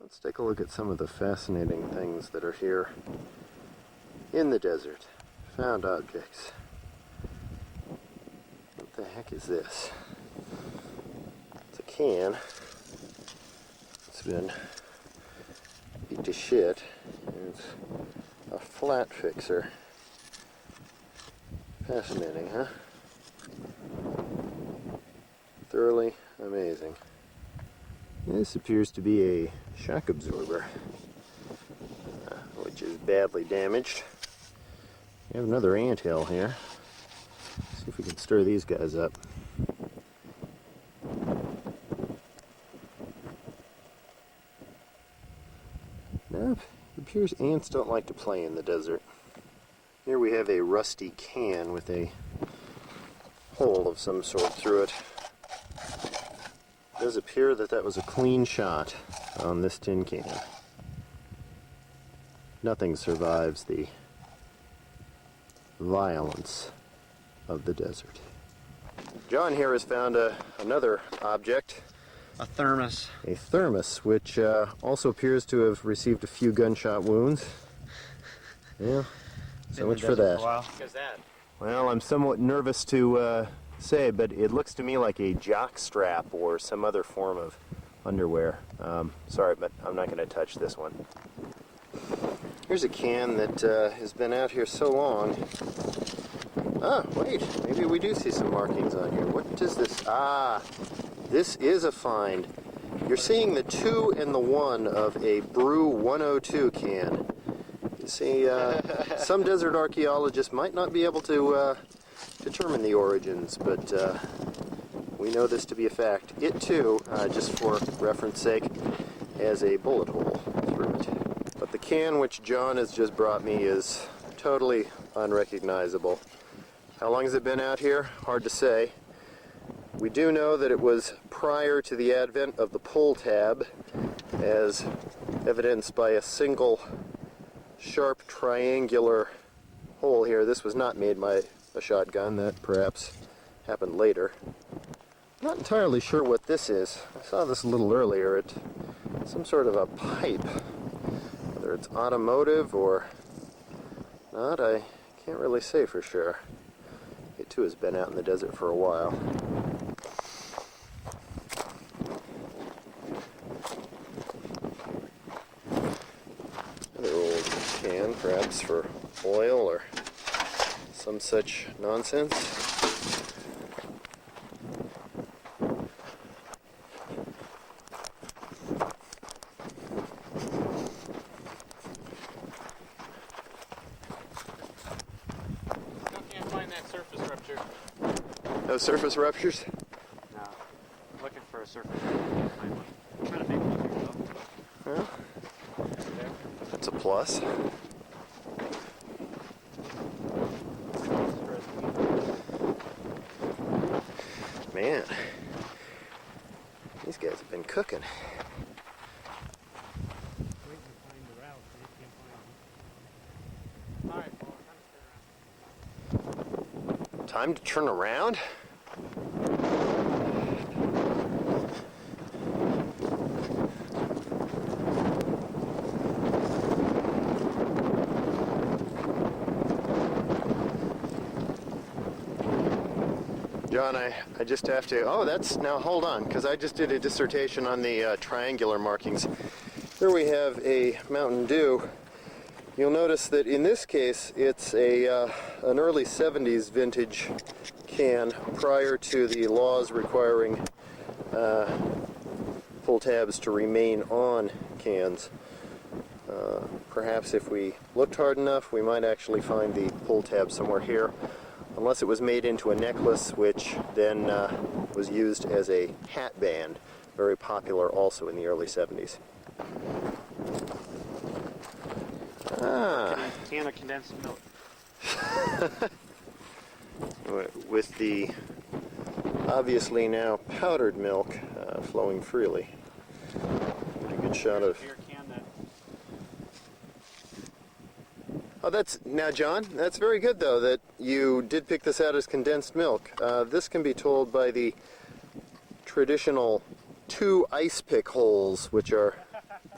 Let's take a look at some of the fascinating things that are here in the desert. Found objects. What the heck is this? It's a can. It's been beat to shit. It's a flat fixer. Fascinating, huh? Thoroughly amazing. This appears to be a shock absorber, which is badly damaged. We have another anthill here. Let's see if we can stir these guys up. Now, it appears ants don't like to play in the desert. Here we have a rusty can with a hole of some sort through it. It does appear that that was a clean shot on this tin can. Nothing survives the violence of the desert. John here has found another object. A thermos. A thermos, which also appears to have received a few gunshot wounds. Yeah, so much for that. What's that? Well, I'm somewhat nervous to say, but it looks to me like a jock strap or some other form of underwear. Sorry, but I'm not going to touch this one. Here's a can that has been out here so long. Ah, wait, maybe we do see some markings on here. What is this? Ah, this is a find. You're seeing the 2 and the 1 of a Brew 102 can. You see, some desert archaeologists might not be able to determine the origins, but we know this to be a fact. It too, just for reference sake, has a bullet hole through it. But the can which John has just brought me is totally unrecognizable. How long has it been out here? Hard to say. We do know that it was prior to the advent of the pull tab, as evidenced by a single sharp triangular hole here. This was not made by a shotgun. That perhaps happened later. Not entirely sure what this is. I saw this a little earlier. It's some sort of a pipe. Whether it's automotive or not, I can't really say for sure. It too has been out in the desert for a while. Another old can, perhaps for oil or some such nonsense. Can't find that surface rupture. No surface ruptures? No. I'm looking for a surface rupture. Can't find one. I'm trying to make one here though. Well, that's a plus. Man, these guys have been cooking. Time to turn around? John, I just have to, now hold on, because I just did a dissertation on the triangular markings. Here we have a Mountain Dew. You'll notice that in this case, it's an early 70s vintage can prior to the laws requiring pull tabs to remain on cans. Perhaps if we looked hard enough, we might actually find the pull tab somewhere here. Unless it was made into a necklace, which then was used as a hat band, very popular also in the early 70s. Ah. Can of condensed milk. With the obviously now powdered milk flowing freely. A good shot of... Oh, now, John, that's very good, though, that you did pick this out as condensed milk. This can be told by the traditional 2 ice pick holes, which are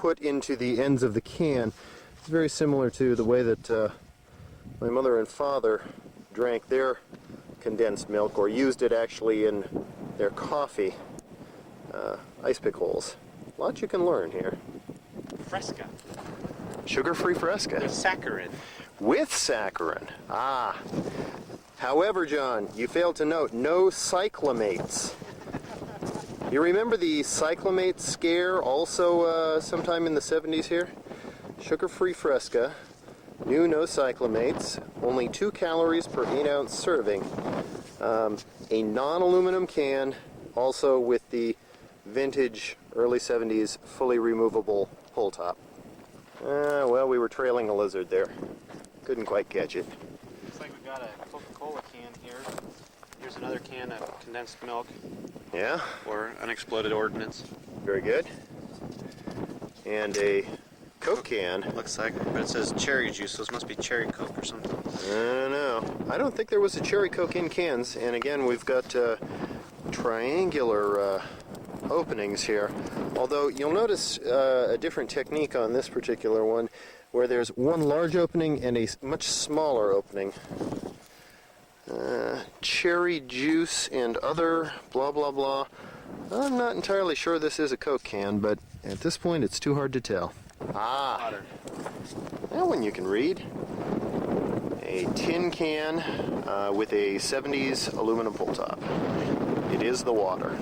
put into the ends of the can. It's very similar to the way that my mother and father drank their condensed milk, or used it actually in their coffee. Ice pick holes. Lots you can learn here. Fresca. Sugar-free Fresca. With saccharin. With saccharin. Ah. However, John, you failed to note no cyclamates. You remember the cyclamate scare also sometime in the 70s here? Sugar-free Fresca. New no cyclamates. Only 2 calories per 8-ounce serving. A non-aluminum can, also with the vintage early 70s fully removable pull top. Well, we were trailing a lizard there. Couldn't quite catch it. Looks like we got a Coca-Cola can here. Here's another can of condensed milk. Yeah? Or unexploded ordnance. Very good. And a Coke can. Looks like, but it says cherry juice, so this must be cherry Coke or something. I don't know. I don't think there was a cherry Coke in cans. And again, we've got triangular openings here. Although you'll notice a different technique on this particular one, where there's one large opening and a much smaller opening. Cherry juice and other blah blah blah. I'm not entirely sure this is a Coke can, but at this point it's too hard to tell. Ah, Water. that one you can read. A tin can with a 70s aluminum pull top. It is the water.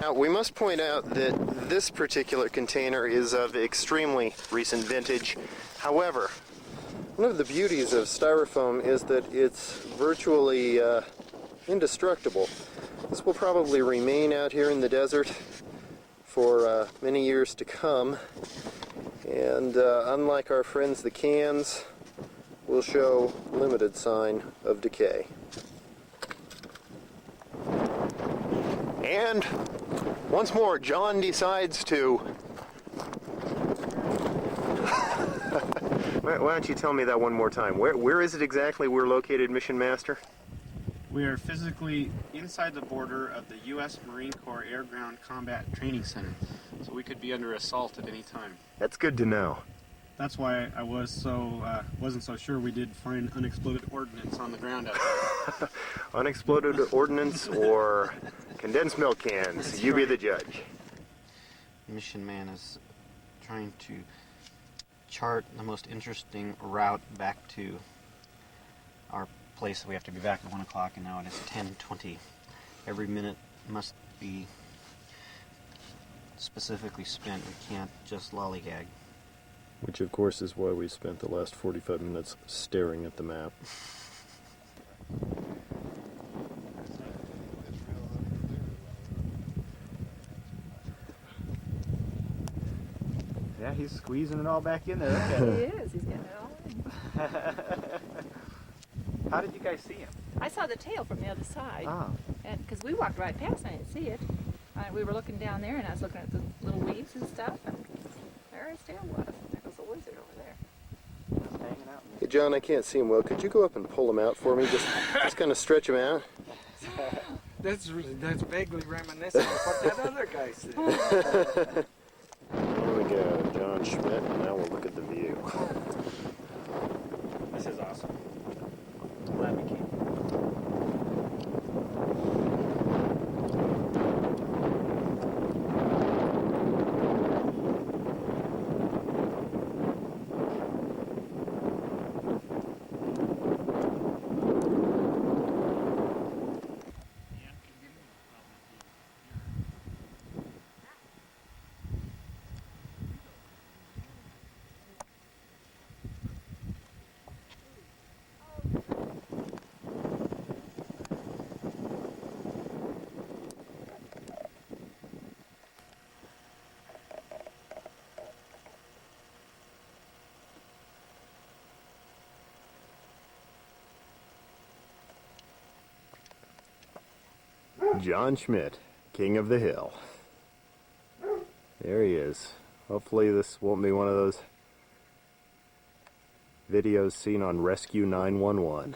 Now, we must point out that this particular container is of extremely recent vintage. However, one of the beauties of styrofoam is that it's virtually indestructible. This will probably remain out here in the desert for many years to come. And unlike our friends the cans, will show limited sign of decay. And once more, John decides to... Why don't you tell me that one more time? Where is it exactly we're located, Mission Master? We are physically inside the border of the U.S. Marine Corps Air Ground Combat Training Center, so we could be under assault at any time. That's good to know. That's why I wasn't so sure we did find unexploded ordnance on the ground out there. Unexploded ordnance or condensed milk cans, That's you be right. the judge. Mission Man is trying to chart the most interesting route back to our place. We have to be back at 1 o'clock, and now it is 10:20. Every minute must be specifically spent. We can't just lollygag. Which, of course, is why we spent the last 45 minutes staring at the map. Yeah, he's squeezing it all back in there. Look at He it. is. He's getting it all in. How did you guys see him? I saw the tail from the other side. Oh. And because we walked right past and I didn't see it. We were looking down there and I was looking at the little weeds and stuff. And there his tail was. There was a lizard over there. Just hanging out. Hey, John, I can't see him well. Could you go up and pull him out for me? Just kind of stretch him out. That's vaguely reminiscent of what that other guy said. There we go, John Schmidt. Now we'll look at the view. This is awesome. Glad we came. John Schmidt, King of the Hill. There he is. Hopefully this won't be one of those videos seen on Rescue 911.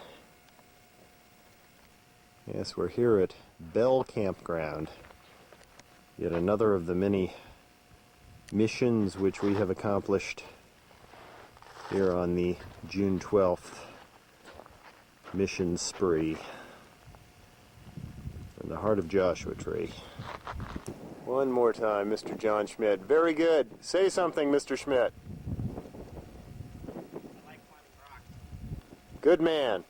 Yes, we're here at Bell Campground. Yet another of the many missions which we have accomplished here on the June 12th mission spree in the heart of Joshua Tree. One more time, Mr. John Schmidt. Very good. Say something, Mr. Schmidt. I like climbing rocks. Good man.